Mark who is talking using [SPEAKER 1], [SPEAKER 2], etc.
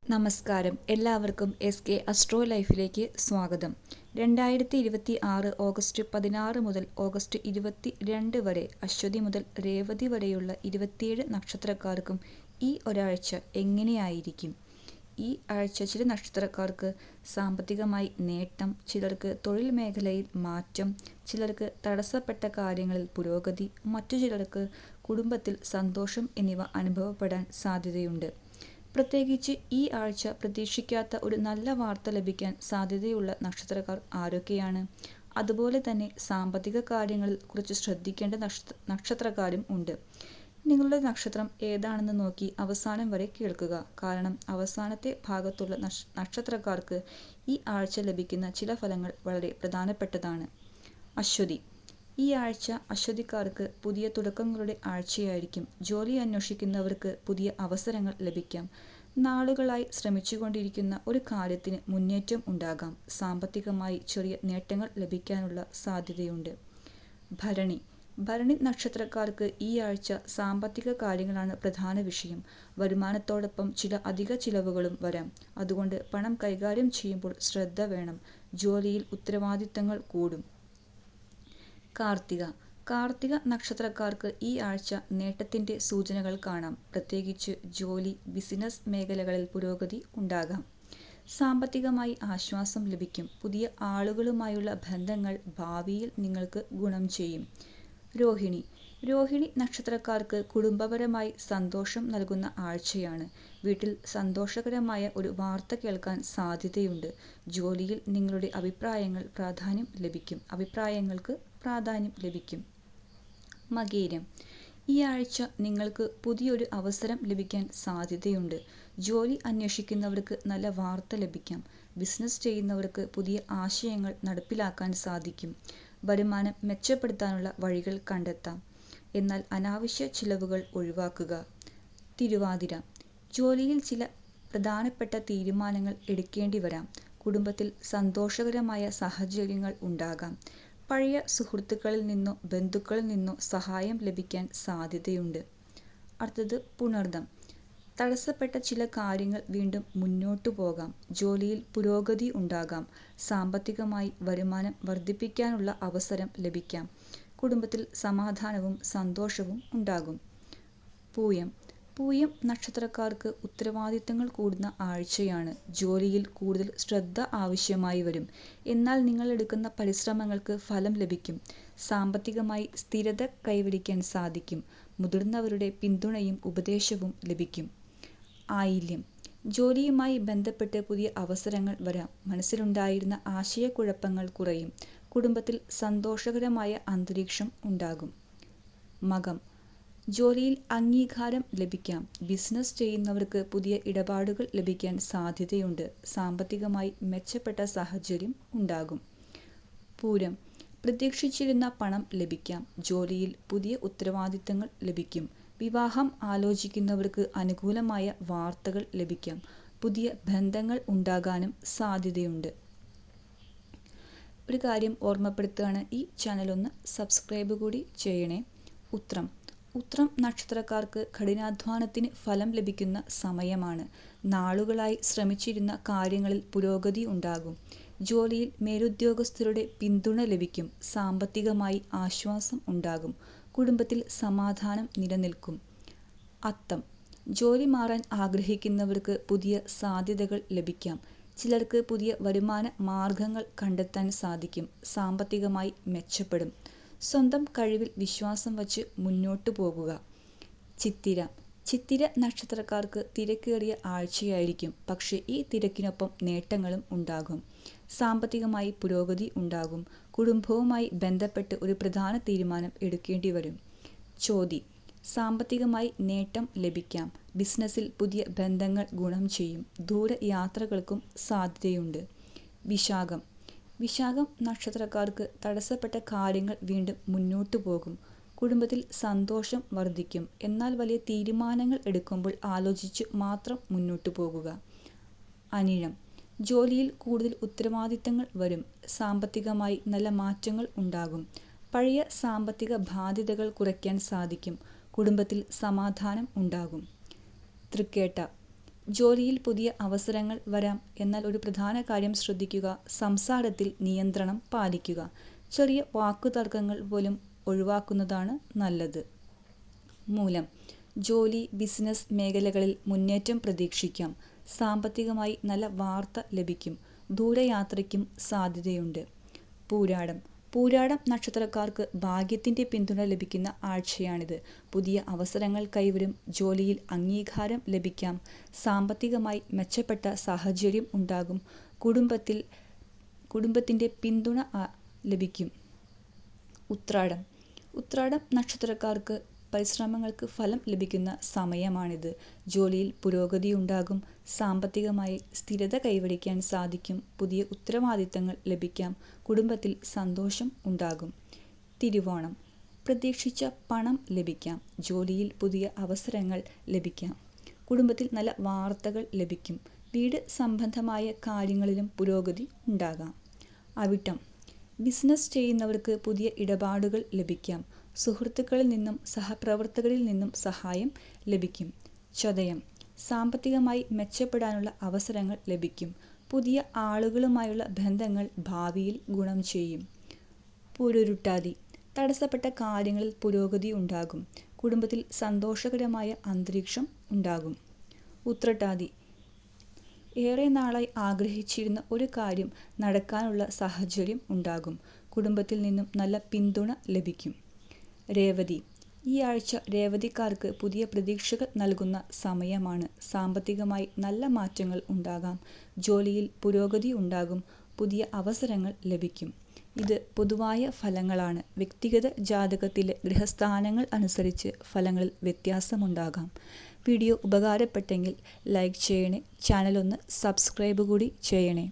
[SPEAKER 1] നമസ്കാരം. എല്ലാവർക്കും SK astro ലൈഫിലേക്ക് സ്വാഗതം. 2026 ഓഗസ്റ്റ് 16 മുതൽ ഓഗസ്റ്റ് 22 വരെ അശ്വതി മുതൽ രേവതി വരെയുള്ള 27 നക്ഷത്രക്കാർക്കും ഈ ഒരാഴ്ച എങ്ങനെയായിരിക്കും? ഈ ആഴ്ച ചില നക്ഷത്രക്കാർക്ക് സാമ്പത്തികമായി നേട്ടം, ചിലർക്ക് തൊഴിൽ മേഖലയിൽ മാറ്റം, ചിലർക്ക് തടസ്സപ്പെട്ട കാര്യങ്ങളിൽ പുരോഗതി, മറ്റു ചിലർക്ക് കുടുംബത്തിൽ സന്തോഷം എന്നിവ അനുഭവപ്പെടാൻ സാധ്യതയുണ്ട്. പ്രത്യേകിച്ച് ഈ ആഴ്ച പ്രതീക്ഷിക്കാത്ത ഒരു നല്ല വാർത്ത ലഭിക്കാൻ സാധ്യതയുള്ള നക്ഷത്രക്കാർ ആരൊക്കെയാണ്? അതുപോലെ തന്നെ സാമ്പത്തിക കാര്യങ്ങളിൽ കുറച്ച് ശ്രദ്ധിക്കേണ്ട നക്ഷത്രക്കാരും ഉണ്ട്. നിങ്ങളുടെ നക്ഷത്രം ഏതാണെന്ന് നോക്കി അവസാനം വരെ കേൾക്കുക. കാരണം അവസാനത്തെ ഭാഗത്തുള്ള നക്ഷത്രക്കാർക്ക് ഈ ആഴ്ച ലഭിക്കുന്ന ചില ഫലങ്ങൾ വളരെ പ്രധാനപ്പെട്ടതാണ്. അശ്വതി. ഈ ആഴ്ച അശ്വതിക്കാർക്ക് പുതിയ തുടക്കങ്ങളുടെ ആഴ്ചയായിരിക്കും. ജോലി അന്വേഷിക്കുന്നവർക്ക് പുതിയ അവസരങ്ങൾ ലഭിക്കാം. നാളുകളായി ശ്രമിച്ചുകൊണ്ടിരിക്കുന്ന ഒരു കാര്യത്തിന് മുന്നേറ്റം ഉണ്ടാകാം. സാമ്പത്തികമായി ചെറിയ നേട്ടങ്ങൾ ലഭിക്കാനുള്ള സാധ്യതയുണ്ട്. ഭരണി. ഭരണി നക്ഷത്രക്കാർക്ക് ഈ ആഴ്ച സാമ്പത്തിക കാര്യങ്ങളാണ് പ്രധാന വിഷയം. വരുമാനത്തോടൊപ്പം ചില അധിക ചിലവുകളും വരാം. അതുകൊണ്ട് പണം കൈകാര്യം ചെയ്യുമ്പോൾ ശ്രദ്ധ വേണം. ജോലിയിൽ ഉത്തരവാദിത്തങ്ങൾ കൂടും. കാർത്തിക. കാർത്തിക നക്ഷത്രക്കാർക്ക് ഈ ആഴ്ച നേട്ടത്തിന്റെ സൂചനകൾ കാണാം. പ്രത്യേകിച്ച് ജോലി, ബിസിനസ് മേഖലകളിൽ പുരോഗതി ഉണ്ടാകാം. സാമ്പത്തികമായി ആശ്വാസം ലഭിക്കും. പുതിയ ആളുകളുമായുള്ള ബന്ധങ്ങൾ ഭാവിയിൽ നിങ്ങൾക്ക് ഗുണം ചെയ്യും. രോഹിണി. രോഹിണി നക്ഷത്രക്കാർക്ക് കുടുംബപരമായി സന്തോഷം നൽകുന്ന ആഴ്ചയാണ്. വീട്ടിൽ സന്തോഷകരമായ ഒരു വാർത്ത കേൾക്കാൻ സാധ്യതയുണ്ട്. ജോലിയിൽ നിങ്ങളുടെ അഭിപ്രായങ്ങൾക്ക് പ്രാധാന്യം ലഭിക്കും. മകയിരം. ഈ ആഴ്ച നിങ്ങൾക്ക് പുതിയൊരു അവസരം ലഭിക്കാൻ സാധ്യതയുണ്ട്. ജോലി അന്വേഷിക്കുന്നവർക്ക് നല്ല വാർത്ത ലഭിക്കാം. ബിസിനസ് ചെയ്യുന്നവർക്ക് പുതിയ ആശയങ്ങൾ നടപ്പിലാക്കാൻ സാധിക്കും. വരുമാനം മെച്ചപ്പെടുത്താനുള്ള വഴികൾ കണ്ടെത്താം. എന്നാൽ അനാവശ്യ ചിലവുകൾ ഒഴിവാക്കുക. തിരുവാതിര. ജോലിയിൽ ചില പ്രധാനപ്പെട്ട തീരുമാനങ്ങൾ എടുക്കേണ്ടി വരാം. കുടുംബത്തിൽ സന്തോഷകരമായ സാഹചര്യങ്ങൾ ഉണ്ടാകാം. പഴയ സുഹൃത്തുക്കളിൽ നിന്നോ ബന്ധുക്കളിൽ നിന്നോ സഹായം ലഭിക്കാൻ സാധ്യതയുണ്ട്. അടുത്തത് പുണർദം. തടസ്സപ്പെട്ട ചില കാര്യങ്ങൾ വീണ്ടും മുന്നോട്ടു പോകാം. ജോലിയിൽ പുരോഗതി ഉണ്ടാകാം. സാമ്പത്തികമായി വരുമാനം വർദ്ധിപ്പിക്കാനുള്ള അവസരം ലഭിക്കാം. കുടുംബത്തിൽ സമാധാനവും സന്തോഷവും ഉണ്ടാകും. പൂയം. പൂയം നക്ഷത്രക്കാർക്ക് ഉത്തരവാദിത്തങ്ങൾ കൂടുന്ന ആഴ്ചയാണ്. ജോലിയിൽ കൂടുതൽ ശ്രദ്ധ ആവശ്യമായി വരും. എന്നാൽ നിങ്ങൾ എടുക്കുന്ന പരിശ്രമങ്ങൾക്ക് ഫലം ലഭിക്കും. സാമ്പത്തികമായി സ്ഥിരത കൈവരിക്കാൻ സാധിക്കും. മുതിർന്നവരുടെ പിന്തുണയും ഉപദേശവും ലഭിക്കും. ആയില്യം. ജോലിയുമായി ബന്ധപ്പെട്ട് പുതിയ അവസരങ്ങൾ വരാം. മനസ്സിലുണ്ടായിരുന്ന ആശയക്കുഴപ്പങ്ങൾ കുറയും. കുടുംബത്തിൽ സന്തോഷകരമായ അന്തരീക്ഷം ഉണ്ടാകും. മകം. ജോലിയിൽ അംഗീകാരം ലഭിക്കാം. ബിസിനസ് ചെയ്യുന്നവർക്ക് പുതിയ ഇടപാടുകൾ ലഭിക്കാൻ സാധ്യതയുണ്ട്. സാമ്പത്തികമായി മെച്ചപ്പെട്ട സാഹചര്യം ഉണ്ടാകും. പൂരം. പ്രതീക്ഷിച്ചിരുന്ന പണം ലഭിക്കാം. ജോലിയിൽ പുതിയ ഉത്തരവാദിത്തങ്ങൾ ലഭിക്കും. വിവാഹം ആലോചിക്കുന്നവർക്ക് അനുകൂലമായ വാർത്തകൾ ലഭിക്കാം. പുതിയ ബന്ധങ്ങൾ ഉണ്ടാകാനും സാധ്യതയുണ്ട്. ഒരു കാര്യം ഓർമ്മപ്പെടുത്തുകയാണ്, ഈ ചാനൽ ഒന്ന് സബ്സ്ക്രൈബ് കൂടി ചെയ്യണേ. ഉത്രം. ഉത്രം നക്ഷത്രക്കാർക്ക് കഠിനാധ്വാനത്തിന് ഫലം ലഭിക്കുന്ന സമയമാണ്. നാളുകളായി ശ്രമിച്ചിരുന്ന കാര്യങ്ങളിൽ പുരോഗതി ഉണ്ടാകും. ജോലിയിൽ മേലുദ്യോഗസ്ഥരുടെ പിന്തുണ ലഭിക്കും. സാമ്പത്തികമായി ആശ്വാസം ഉണ്ടാകും. കുടുംബത്തിൽ സമാധാനം നിലനിൽക്കും. അത്തം. ജോലി മാറാൻ ആഗ്രഹിക്കുന്നവർക്ക് പുതിയ സാധ്യതകൾ ലഭിക്കാം. ചിലർക്ക് പുതിയ വരുമാന മാർഗങ്ങൾ കണ്ടെത്താൻ സാധിക്കും. സാമ്പത്തികമായി മെച്ചപ്പെടും. സ്വന്തം കഴിവിൽ വിശ്വാസം വച്ച് മുന്നോട്ടു പോകുക. ചിത്തിര. ചിത്തിര നക്ഷത്രക്കാർക്ക് തിരക്കേറിയ ആഴ്ചയായിരിക്കും. പക്ഷേ ഈ തിരക്കിനൊപ്പം നേട്ടങ്ങളും ഉണ്ടാകും. സാമ്പത്തികമായി പുരോഗതി ഉണ്ടാകും. കുടുംബവുമായി ബന്ധപ്പെട്ട് ഒരു പ്രധാന തീരുമാനം എടുക്കേണ്ടി വരും. ചോതി. സാമ്പത്തികമായി നേട്ടം ലഭിക്കാം. ബിസിനസ്സിൽ പുതിയ ബന്ധങ്ങൾ ഗുണം ചെയ്യും. ദൂരയാത്രകൾക്കും സാധ്യതയുണ്ട്. വിശാഖം. വിശാഖം നക്ഷത്രക്കാർക്ക് തടസ്സപ്പെട്ട കാര്യങ്ങൾ വീണ്ടും മുന്നോട്ടു പോകും. കുടുംബത്തിൽ സന്തോഷം വർദ്ധിക്കും. എന്നാൽ വലിയ തീരുമാനങ്ങൾ എടുക്കുമ്പോൾ ആലോചിച്ച് മാത്രം മുന്നോട്ടു പോകുക. അനിഴം. ജോലിയിൽ കൂടുതൽ ഉത്തരവാദിത്തങ്ങൾ വരും. സാമ്പത്തികമായി നല്ല മാറ്റങ്ങൾ ഉണ്ടാകും. പഴയ സാമ്പത്തിക ബാധ്യതകൾ കുറയ്ക്കാൻ സാധിക്കും. കുടുംബത്തിൽ സമാധാനം ഉണ്ടാകും. തൃക്കേട്ട. ജോലിയിൽ പുതിയ അവസരങ്ങൾ വരാം. എന്നാൽ ഒരു പ്രധാന കാര്യം ശ്രദ്ധിക്കുക, സംസാരത്തിൽ നിയന്ത്രണം പാലിക്കുക. ചെറിയ വാക്കുതർക്കങ്ങൾ പോലും ഒഴിവാക്കുന്നതാണ് നല്ലത്. മൂലം ജോലി, ബിസിനസ് മേഖലകളിൽ മുന്നേറ്റം പ്രതീക്ഷിക്കാം. സാമ്പത്തികമായി നല്ല വാർത്ത ലഭിക്കും. ദൂരയാത്രയ്ക്കും സാധ്യതയുണ്ട്. പൂരാടം നക്ഷത്രക്കാർക്ക് ഭാഗ്യത്തിന്റെ പിന്തുണ ലഭിക്കുന്ന ആഴ്ചയാണിത്. പുതിയ അവസരങ്ങൾ കൈവരും. ജോലിയിൽ അംഗീകാരം ലഭിക്കാം. സാമ്പത്തികമായി മെച്ചപ്പെട്ട സാഹചര്യം ഉണ്ടാകും. കുടുംബത്തിന്റെ പിന്തുണ ലഭിക്കും. ഉത്രാടം നക്ഷത്രക്കാർക്ക് പരിശ്രമങ്ങൾക്ക് ഫലം ലഭിക്കുന്ന സമയമാണിത്. ജോലിയിൽ പുരോഗതിയുണ്ടാകും. സാമ്പത്തികമായി സ്ഥിരത കൈവരിക്കാൻ സാധിക്കും. പുതിയ ഉത്തരവാദിത്തങ്ങൾ ലഭിക്കാം. കുടുംബത്തിൽ സന്തോഷം ഉണ്ടാകും. തിരുവോണം പ്രതീക്ഷിച്ച പണം ലഭിക്കാം. ജോലിയിൽ പുതിയ അവസരങ്ങൾ ലഭിക്കാം. കുടുംബത്തിൽ നല്ല വാർത്തകൾ ലഭിക്കും. വീട് സംബന്ധമായ കാര്യങ്ങളിലും പുരോഗതി ഉണ്ടാകാം. അവിട്ടം ബിസിനസ് ചെയ്യുന്നവർക്ക് പുതിയ ഇടപാടുകൾ ലഭിക്കാം. സുഹൃത്തുക്കളിൽ നിന്നും സഹപ്രവർത്തകരിൽ നിന്നും സഹായം ലഭിക്കും. ചതയം സാമ്പത്തികമായി മെച്ചപ്പെടാനുള്ള അവസരങ്ങൾ ലഭിക്കും. പുതിയ ആളുകളുമായുള്ള ബന്ധങ്ങൾ ഭാവിയിൽ ഗുണം ചെയ്യും. പൂരുരുട്ടാതി തടസ്സപ്പെട്ട കാര്യങ്ങളിൽ പുരോഗതി ഉണ്ടാകും. കുടുംബത്തിൽ സന്തോഷകരമായ അന്തരീക്ഷം ഉണ്ടാകും. ഉത്രട്ടാതി ഏറെ നാളായി ആഗ്രഹിച്ചിരുന്ന ഒരു കാര്യം നടക്കാനുള്ള സാഹചര്യം ഉണ്ടാകും. കുടുംബത്തിൽ നിന്നും നല്ല പിന്തുണ ലഭിക്കും. രേവതി ഈ ആഴ്ച രേവതിക്കാർക്ക് പുതിയ പ്രതീക്ഷകൾ നൽകുന്ന സമയമാണ്. സാമ്പത്തികമായി നല്ല മാറ്റങ്ങൾ ഉണ്ടാകാം. ജോലിയിൽ പുരോഗതി ഉണ്ടാകും. പുതിയ അവസരങ്ങൾ ലഭിക്കും. ഇത് പൊതുവായ ഫലങ്ങളാണ്. വ്യക്തിഗത ജാതകത്തിലെ ഗ്രഹസ്ഥാനങ്ങൾ അനുസരിച്ച് ഫലങ്ങളിൽ വ്യത്യാസമുണ്ടാകാം. വീഡിയോ ഉപകാരപ്പെട്ടെങ്കിൽ ലൈക്ക് ചെയ്യണേ. ചാനൽ ഒന്ന് സബ്സ്ക്രൈബ് കൂടി ചെയ്യണേ.